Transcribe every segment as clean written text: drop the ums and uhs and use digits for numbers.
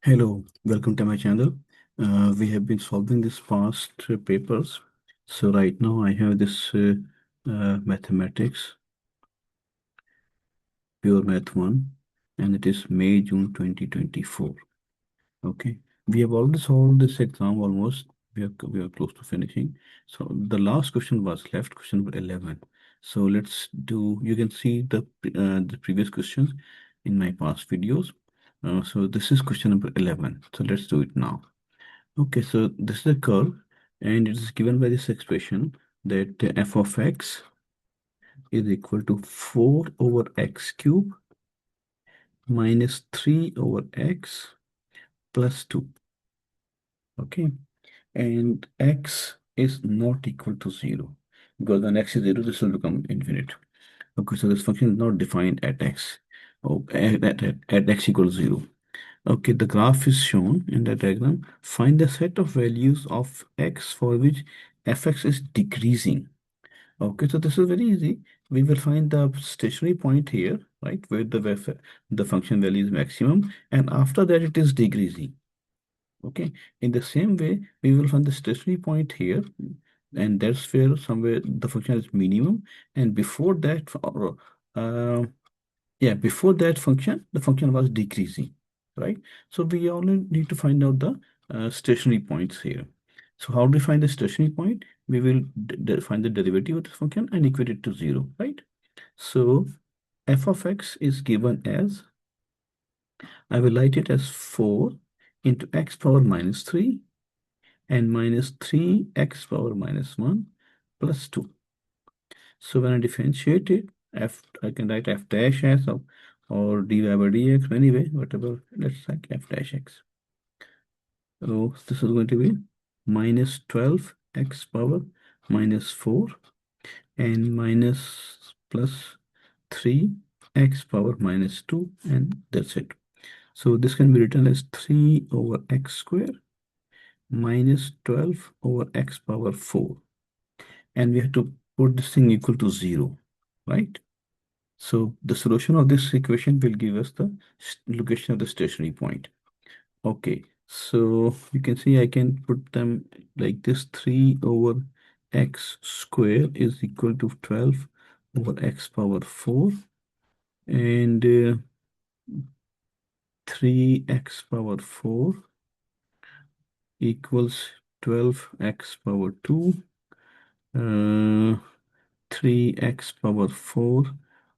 Hello, welcome to my channel. We have been solving this past papers. So right now I have this mathematics, pure math one, and it is May, June 2024. Okay, we have already solved this exam almost. We are close to finishing. So the last question was left, question number 11. So let's do, you can see the previous questions in my past videos. So this is question number 11. So let's do it now. Okay, so this is a curve, and it is given by this expression that f of x is equal to 4 over x cube minus 3 over x plus 2. Okay, and x is not equal to 0 because when x is 0, this will become infinite. Okay, so this function is not defined at x. Oh, at x equals 0. Okay, the graph is shown in the diagram. Find the set of values of x for which fx is decreasing. Okay, so this is very easy. We will find the stationary point here, right, where the function value is maximum, and after that it is decreasing. Okay, in the same way, we will find the stationary point here, and that's where somewhere the function is minimum, and before that, uh, yeah, before that function, the function was decreasing, right? So we only need to find out the stationary points here. So how do we find the stationary point? We will find the derivative of the function and equate it to 0, right? So f of x is given as, I will write it as 4 into x power minus 3 and minus 3x power minus 1 plus 2. So when I differentiate it, I can write f dash as or dy by dx, anyway, whatever, let's like f dash x. So this is going to be minus 12x power minus 4 and minus plus 3x power minus 2, and that's it. So this can be written as 3 over x square minus 12 over x power 4. And we have to put this thing equal to 0, right? So the solution of this equation will give us the location of the stationary point. Okay, so you can see I can put them like this. 3 over x square is equal to 12 over x power 4, and 3x power 4 equals 12x power 2. 3x power 4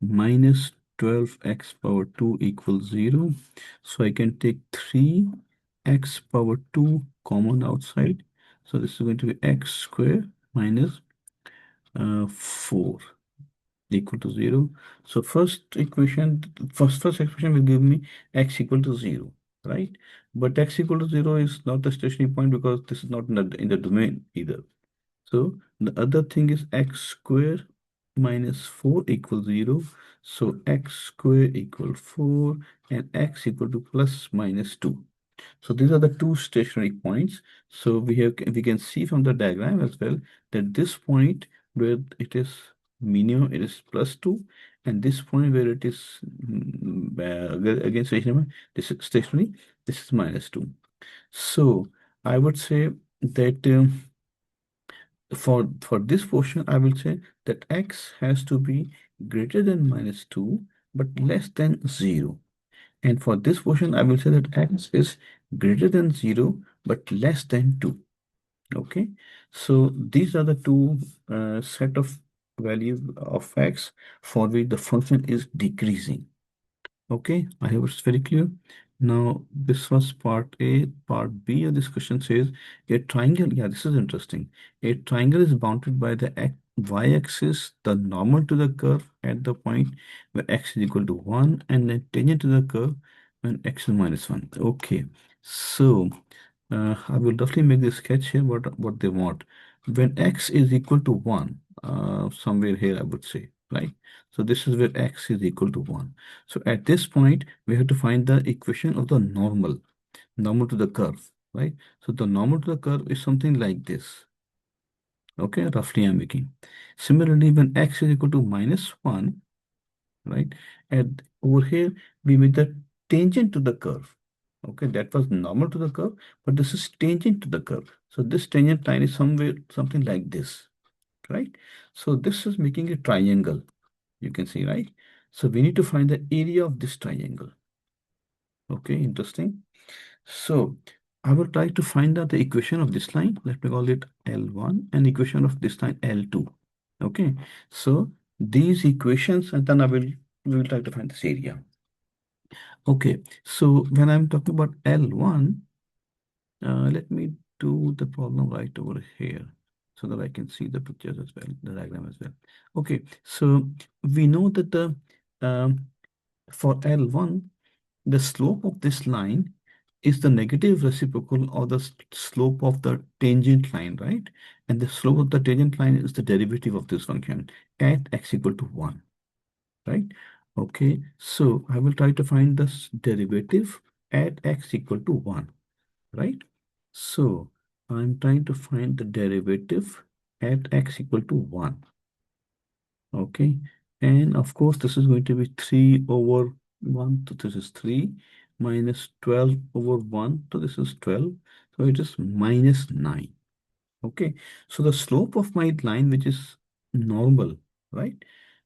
minus 12x power 2 equals 0. So I can take 3x power 2 common outside. So this is going to be x square minus 4 equal to 0. So first expression will give me x equal to 0, right? But x equal to 0 is not the stationary point because this is not in the domain either. So the other thing is x square minus 4 equals 0. So x square equal 4 and x equal to plus minus 2. So these are the two stationary points. So we can see from the diagram as well that this point where it is minimum, it is plus 2, and this point where it is again stationary, this is stationary, this is minus 2. So I would say that for this portion, I will say that x has to be greater than minus 2 but less than 0. And for this portion, I will say that x is greater than 0 but less than 2. Okay, so these are the two set of values of x for which the function is decreasing. Okay, I hope it's very clear. Now, this was part A. Part B of this question says a triangle. Yeah, this is interesting. A triangle is bounded by the y-axis, the normal to the curve at the point where x is equal to 1, and then tangent to the curve when x is minus 1. Okay, so I will definitely make this sketch here what they want. When x is equal to 1, somewhere here I would say, right? So this is where x is equal to 1. So at this point, we have to find the equation of the normal to the curve, right? So the normal to the curve is something like this. Okay, roughly I'm making. Similarly, when x is equal to minus 1, right? And over here, we make the tangent to the curve. Okay, that was normal to the curve, but this is tangent to the curve. So this tangent line is somewhere something like this, right? So this is making a triangle. You can see, right? So we need to find the area of this triangle. Okay, interesting. So I will try to find out the equation of this line. Let me call it L1 and equation of this line L2. Okay, so these equations and then we will try to find this area. Okay, so when I'm talking about L1, let me do the problem right over here so that I can see the pictures as well, the diagram as well. Okay, so we know that the for L1, the slope of this line is the negative reciprocal or the slope of the tangent line, right? And the slope of the tangent line is the derivative of this function at x equal to 1, right? Okay, so I will try to find this derivative at x equal to 1, right? So I'm trying to find the derivative at x equal to 1. Okay. And of course, this is going to be 3 over 1. So this is 3 minus 12 over 1. So this is 12. So it is minus 9. Okay. So the slope of my line, which is normal, right?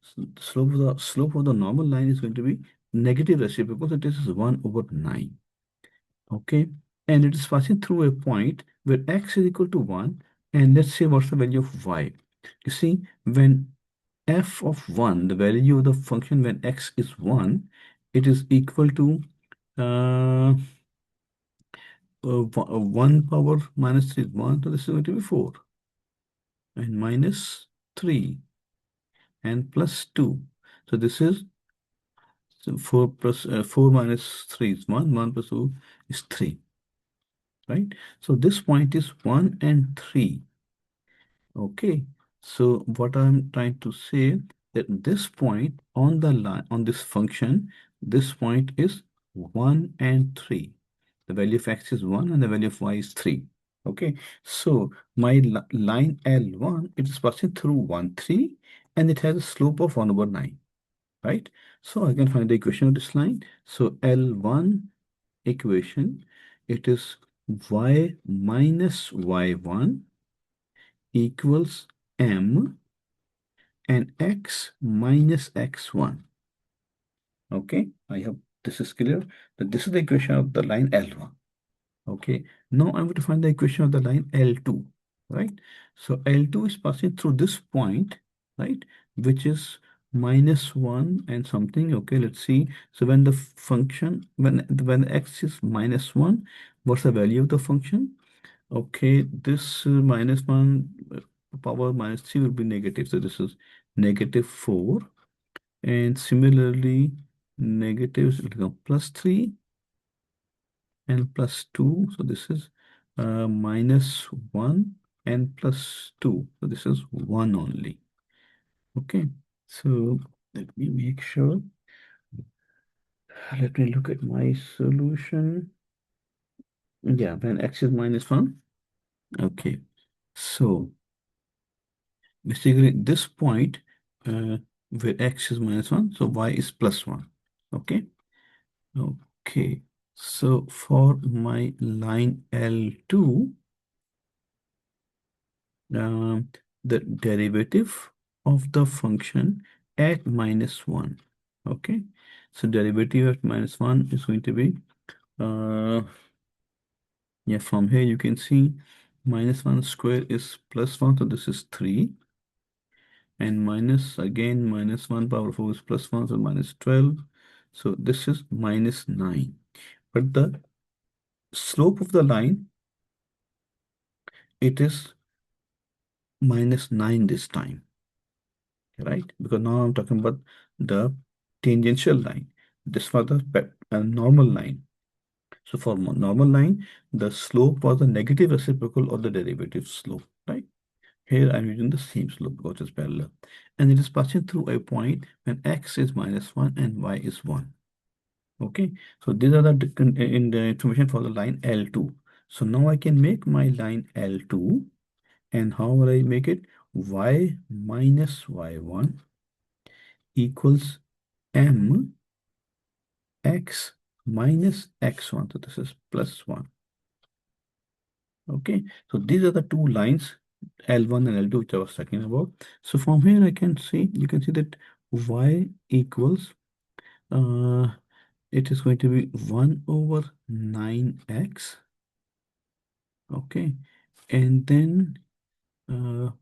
So the slope of the normal line is going to be negative reciprocal. So this is 1 over 9. Okay, and it is passing through a point where x is equal to 1, and let's say what's the value of y. You see, when f of 1, the value of the function when x is 1, it is equal to 1 power minus 3 is 1, so this is going to be 4, and minus 3, and plus 2. So this is, so 4 plus 4 minus 3 is 1, 1 plus 2 is 3, right? So this point is 1 and 3. Okay, so what I'm trying to say that this point on the line on this function, this point is 1 and 3. The value of x is 1 and the value of y is 3. Okay, so my line L1, it is passing through 1, 3, and it has a slope of 1 over 9, right? So I can find the equation of this line. So L1 equation, it is y minus y1 equals m and x minus x1. Okay, I hope this is clear that this is the equation of the line L1. Okay, now I'm going to find the equation of the line L2, right? So L2 is passing through this point, right, which is minus 1 and something. Okay, let's see. So when the function, when x is minus 1, what's the value of the function? Okay, this minus 1 power minus 3 will be negative. So this is negative 4. And similarly, negatives will become plus 3 and plus 2. So this is minus 1 and plus 2. So this is 1 only. Okay, so let me make sure. Let me look at my solution. Yeah, when x is minus 1. Okay, so basically this point where x is minus 1, so y is plus 1. Okay. Okay. So for my line L2, the derivative of the function at minus 1. Okay. So derivative at minus 1 is going to be, yeah, from here you can see minus 1 square is plus 1. So this is 3. And minus, again, minus 1 power 4 is plus 1, so minus 12. So this is minus 9. But the slope of the line, it is minus 9 this time, right? Because now I'm talking about the tangential line. This was the normal line. So for normal line, the slope was the negative reciprocal of the derivative slope, right? Here I'm using the same slope because it's parallel. And it is passing through a point when x is minus 1 and y is 1. Okay, so these are the in the information for the line L2. So now I can make my line L2, and how will I make it? Y minus y1 equals m x minus x1. So this is plus 1. Okay, so these are the two lines, L1 and L2, which I was talking about. So from here I can see, you can see that y equals, uh, it is going to be 1 over 9x. Okay, and then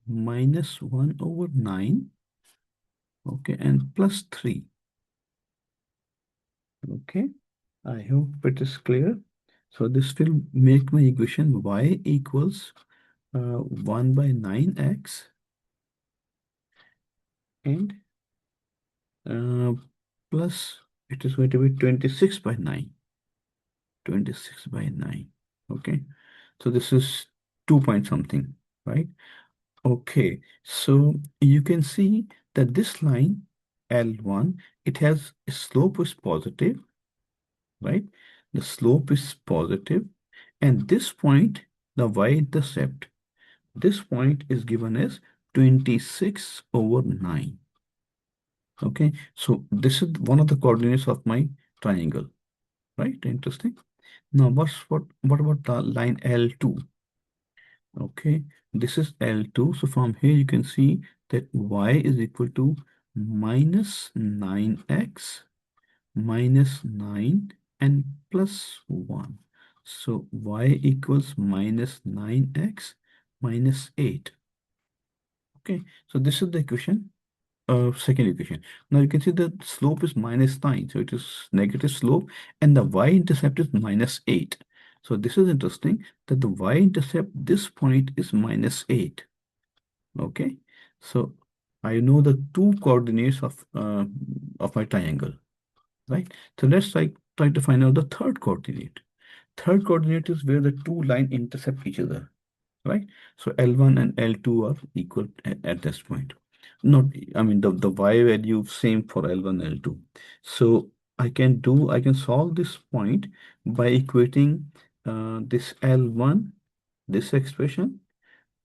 minus 1 over 9. Okay, and plus 3. Okay, I hope it is clear. So this will make my equation y equals 1 by 9x and uh, plus it is going to be 26 by 9. 26 by 9. Okay, so this is 2 point something, right? Okay, so you can see that this line L1, it has a slope is positive, right? The slope is positive, and this point, the y-intercept, this point is given as 26 over 9. Okay, so this is one of the coordinates of my triangle, right? Interesting. Now, what about the line L2? Okay, this is L2. So from here you can see that y is equal to minus 9x minus 9 and plus 1. So y equals minus 9x minus 8. Okay, so this is the equation, second equation. Now you can see the slope is minus 9, so it is negative slope, and the y-intercept is minus 8. So this is interesting that the y-intercept, this point is minus 8. Okay, so I know the two coordinates of my triangle, right? So let's try to find out the third coordinate. Third coordinate is where the two lines intercept each other, right? So L1 and L2 are equal at this point. Not, I mean, the y value same for L1 L2. So I can solve this point by equating this L1, this expression,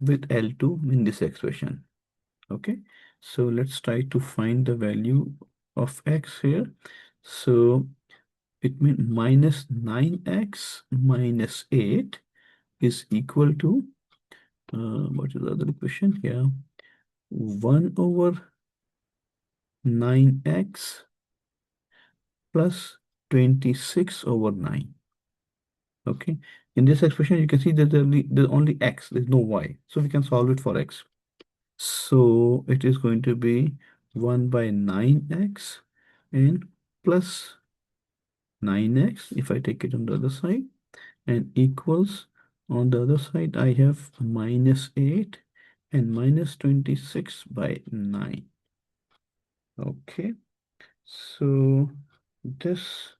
with L2 in this expression. Okay, so let's try to find the value of x here. So it means minus 9x minus 8 is equal to, what is the other equation here? 1 over 9x plus 26 over 9. Okay, in this expression, you can see that there's only x, there's no y. So we can solve it for x. So it is going to be 1 by 9x and plus 9x if I take it on the other side, and equals, on the other side I have minus 8 and minus 26 by 9. Okay, so this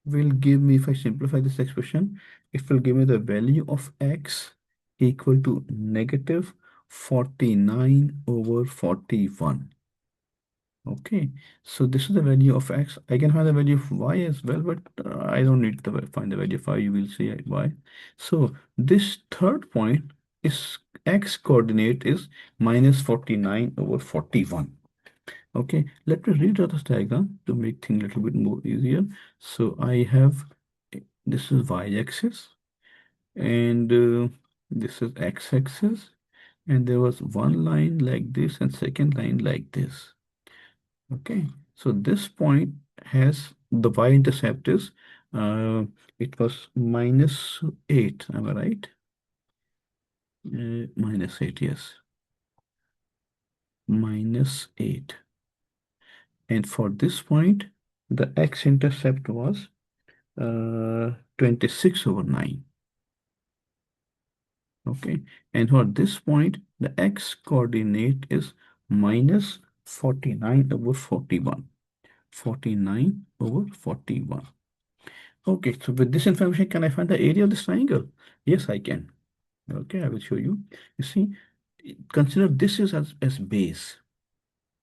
will give me, if I simplify this expression, it will give me the value of x equal to negative 49 over 41. Okay, so this is the value of x. I can find the value of y as well, but I don't need to find the value of y. You will see y. So this third point is x coordinate is minus 49 over 41. Okay, let me read out this diagram to make things a little bit more easier. So I have, this is y-axis, and this is x-axis, and there was one line like this and second line like this. Okay, so this point has the y-intercept is, it was minus 8, am I right? Minus 8, yes. Minus 8. And for this point, the x-intercept was 26 over 9. Okay, and for this point, the x coordinate is minus 49 over 41. 49 over 41. Okay, so with this information, can I find the area of this triangle? Yes, I can. Okay, I will show you. You see, consider this is as base.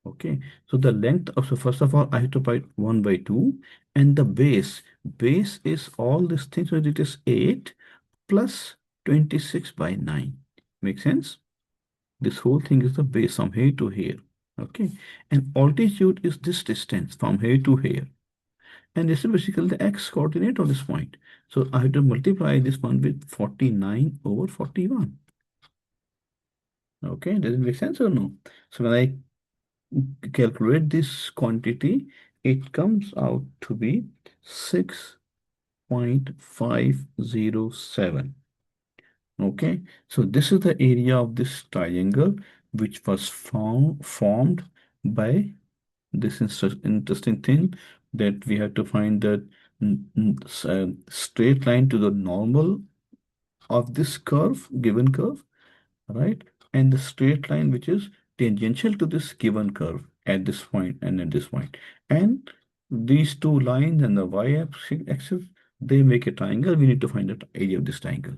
Okay, so the length of, so first of all, I have to write 1 by 2, and the base is all these things, so it is 8 plus 26 by 9. Make sense? This whole thing is the base from here to here. Okay, and altitude is this distance from here to here. And this is basically the x coordinate of this point. So I have to multiply this one with 49 over 41. Okay, does it make sense or no? So when I calculate this quantity, it comes out to be 6.507. Okay, so this is the area of this triangle which was formed by this interesting thing that we have to find the straight line to the normal of this curve, given curve, right? And the straight line which is tangential to this given curve at this point and at this point. And these two lines and the y-axis, they make a triangle. We need to find the area of this triangle.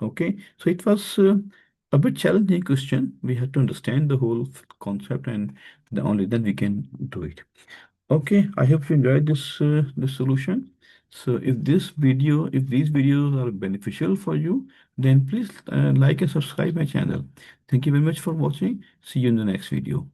Okay, so it was a bit challenging question. We had to understand the whole concept, and only then we can do it. Okay, I hope you enjoyed this solution. So if these videos are beneficial for you, then please like and subscribe my channel. Thank you very much for watching. See you in the next video.